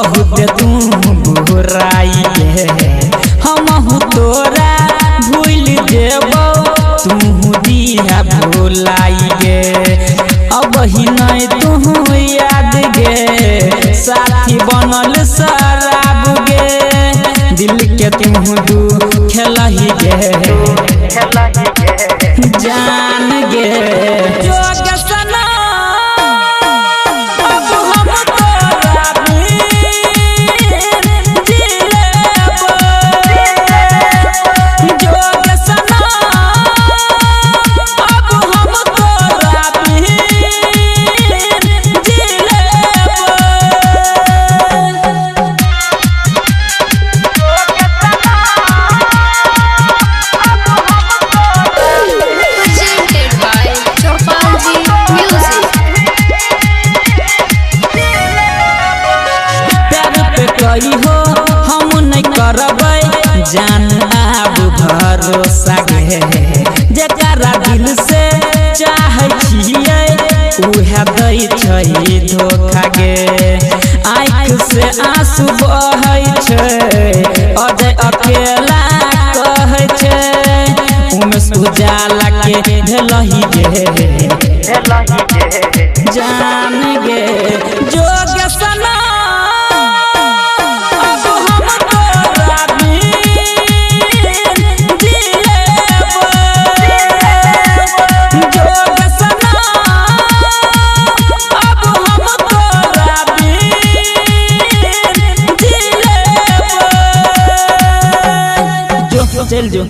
बहुत तू बुराई गे हम तोरा भूल देबो तू दिया भुलाई गे अब ही नहीं तू याद गे साथी बनल शराब गे दिल के तू खेलही गे जान गे जोग सना अब हम तोरा जोग सना अब हम तोरा कही हो हम नहीं करबै जान आब भरोसा गे जकरा दिल से चाहे छियै उहे दै छै धोखा गे आँख से आंसू बहै छै अजय अकेला कहै छै उमेश उजाला के भेलही गे जान गे जोग सना चल जो